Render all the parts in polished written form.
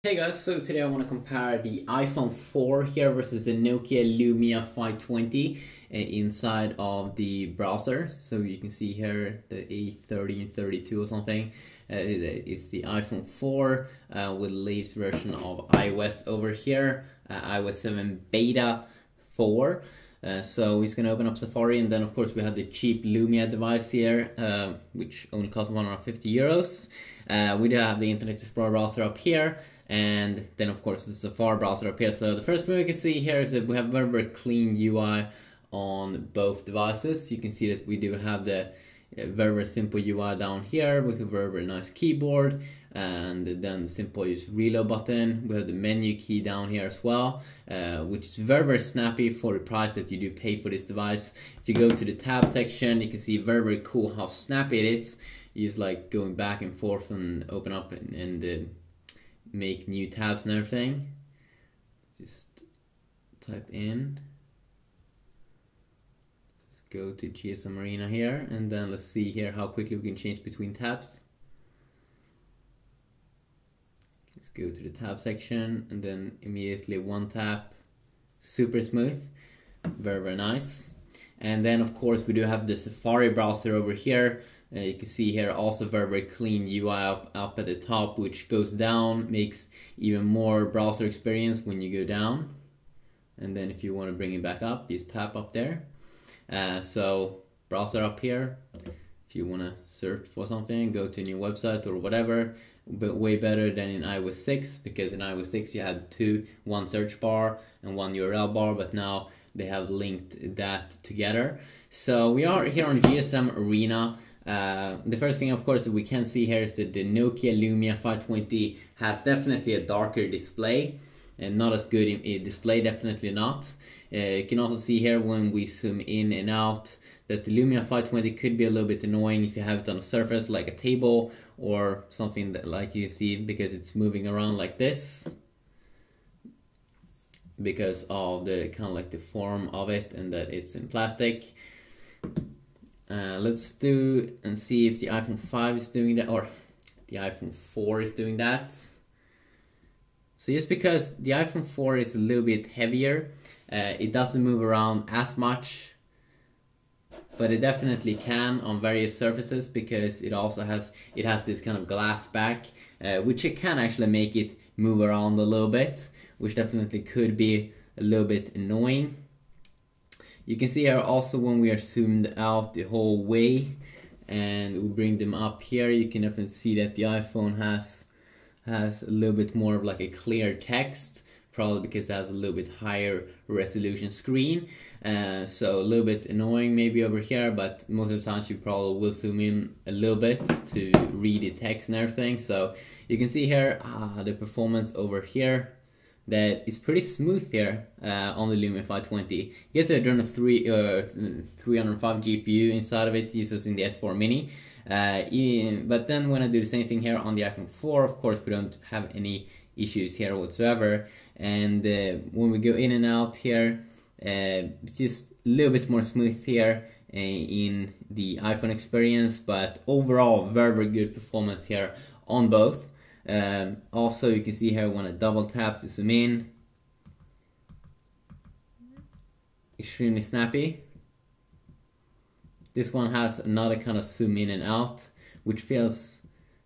Hey guys, so today I want to compare the iPhone 4 here versus the Nokia Lumia 520 inside of the browser. So you can see here the A30 and 32 or something. It's the iPhone 4 with the latest version of iOS over here, iOS 7 Beta 4. So he's going to open up Safari, and then of course we have the cheap Lumia device here, which only costs 150 euros. We do have the Internet Explorer browser up here, and then of course the Safari browser up here. So the first thing we can see here is that we have very clean UI on both devices. You can see that we do have the very simple UI down here with a very nice keyboard, and then the simple use reload button. We have the menu key down here as well, which is very snappy for the price that you do pay for this device. If you go to the tab section, you can see very cool how snappy it is. You just like going back and forth and open up and make new tabs and everything. Just type in. Just go to GSM Arena here, and then let's see here how quickly we can change between tabs. Just go to the tab section, and then immediately one tap, super smooth, very nice. And then of course we do have the Safari browser over here. You can see here also very clean UI up at the top, which goes down, makes even more browser experience when you go down. And then if you want to bring it back up, just tap up there. So browser up here, if you want to search for something, go to a new website or whatever, but way better than in iOS 6, because in iOS 6 you had one search bar and one URL bar, but now they have linked that together. So we are here on GSM Arena. The first thing of course that we can see here is that the Nokia Lumia 520 has definitely a darker display and not as good in display, definitely not. You can also see here when we zoom in and out that the Lumia 520 could be a little bit annoying if you have it on a surface like a table or something that like you see, because it's moving around like this because of the kind of like the form of it and that it's in plastic. Let's do and see if the iPhone 5 is doing that, or the iPhone 4 is doing that. So just because the iPhone 4 is a little bit heavier, it doesn't move around as much, but it definitely can on various surfaces, because it also has this kind of glass back, which it can actually make it move around a little bit, which definitely could be a little bit annoying. You can see here also when we are zoomed out the whole way and we bring them up here, you can definitely see that the iPhone has a little bit more of like a clear text, probably because it has a little bit higher resolution screen. So a little bit annoying maybe over here, but most of the times you probably will zoom in a little bit to read the text and everything. So you can see here the performance over here, that is pretty smooth here on the Lumia 520. You get the Adrian 305 GPU inside of it, uses in the S4 Mini. But then when I do the same thing here on the iPhone 4, of course we don't have any issues here whatsoever. And when we go in and out here, it's just a little bit more smooth here in the iPhone experience, but overall very good performance here on both. Also you can see here when I double tap to zoom in, extremely snappy. This one has another kind of zoom in and out, which feels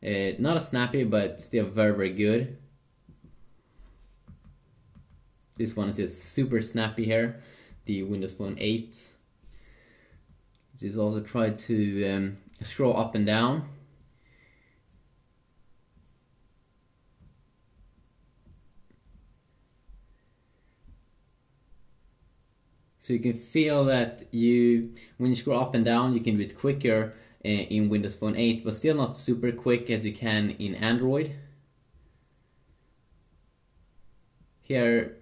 not as snappy but still very good. This one is just super snappy here, the Windows Phone 8. Just also try to scroll up and down. So you can feel that when you scroll up and down, you can do it quicker in Windows Phone 8, but still not super quick as you can in Android. Here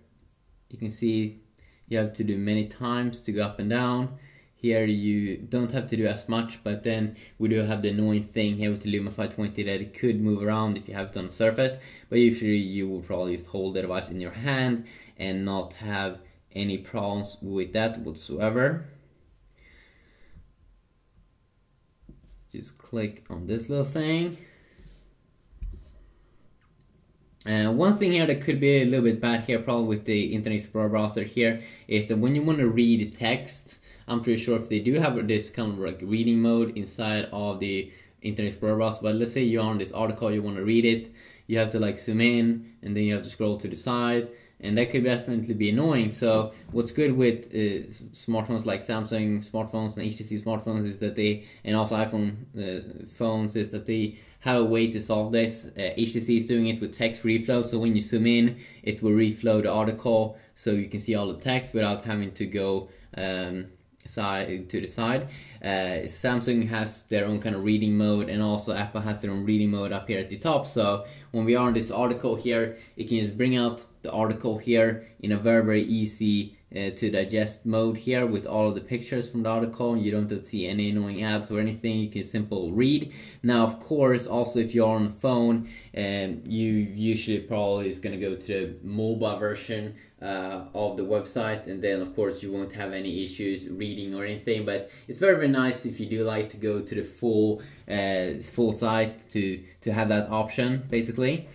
you can see you have to do many times to go up and down. Here you don't have to do as much, but then we do have the annoying thing here with the Lumia 520 that it could move around if you have it on the surface, but usually you will probably just hold the device in your hand and not have any problems with that whatsoever. Just click on this little thing One thing here that could be a little bit bad here, probably with the Internet Explorer browser here, is that when you want to read text, I'm pretty sure if they do have this kind of like reading mode inside of the Internet Explorer browser, but let's say you're on this article, you want to read it, you have to like zoom in, and then you have to scroll to the side, and that could definitely be annoying. So what's good with smartphones like Samsung smartphones and HTC smartphones is that they, and also iPhone phones, is that they have a way to solve this. HTC is doing it with text reflow, so when you zoom in, it will reflow the article so you can see all the text without having to go side to the side. Samsung has their own kind of reading mode, and also Apple has their own reading mode up here at the top. So when we are on this article here, it can just bring out the article here in a very easy to digest mode here with all of the pictures from the article. You don't have to see any annoying ads or anything. You can simply read. Now, of course, also if you're on the phone, you usually probably is going to go to the mobile version of the website, and then of course you won't have any issues reading or anything. But it's very nice if you do like to go to the full site to have that option basically.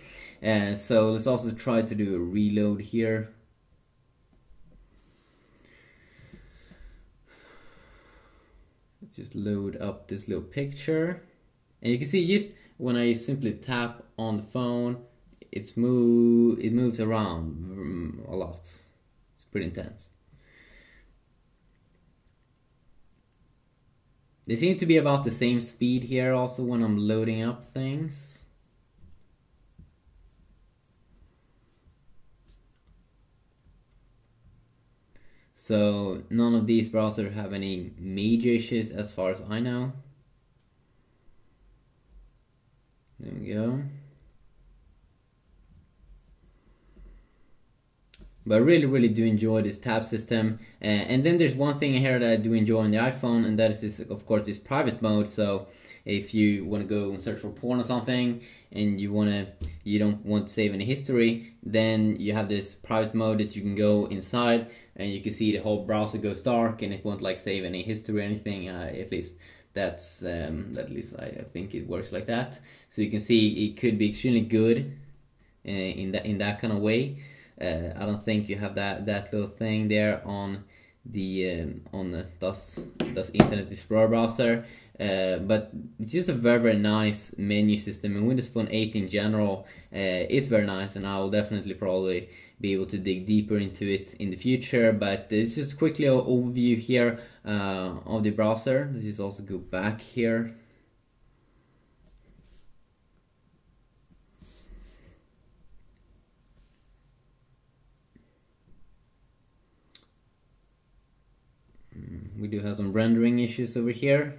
So let's also try to do a reload here. Let's just load up this little picture, and you can see just when I simply tap on the phone, it moves around a lot. It's pretty intense. They seem to be about the same speed here also when I'm loading up things. So none of these browsers have any major issues as far as I know. There we go. But I really do enjoy this tab system. And then there's one thing here that I do enjoy on the iPhone, and that is this, of course, this private mode. So if you want to go and search for porn or something, and you don't want to save any history, then you have this private mode that you can go inside, and you can see the whole browser goes dark, and it won't like save any history or anything. At least that's I think it works like that. So you can see it could be extremely good in that kind of way. I don't think you have that little thing there on the DOS Internet Explorer browser, but it's just a very nice menu system, and Windows Phone 8 in general is very nice, and I will definitely probably be able to dig deeper into it in the future. But it's just quickly an overview here of the browser. Let's just also go back here. We do have some rendering issues over here.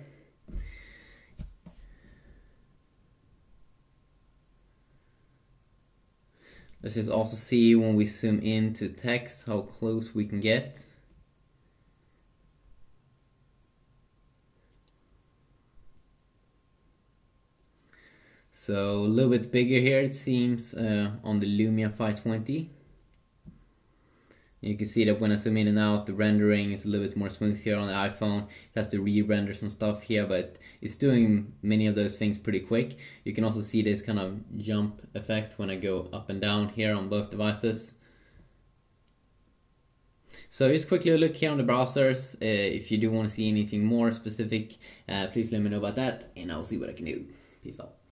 Let's just also see when we zoom into text how close we can get. So a little bit bigger here it seems on the Lumia 520. You can see that when I zoom in and out, the rendering is a little bit more smooth here on the iPhone. It has to re-render some stuff here, but it's doing many of those things pretty quick. You can also see this kind of jump effect when I go up and down here on both devices. So just quickly look here on the browsers. If you do want to see anything more specific, please let me know about that, and I'll see what I can do. Peace out.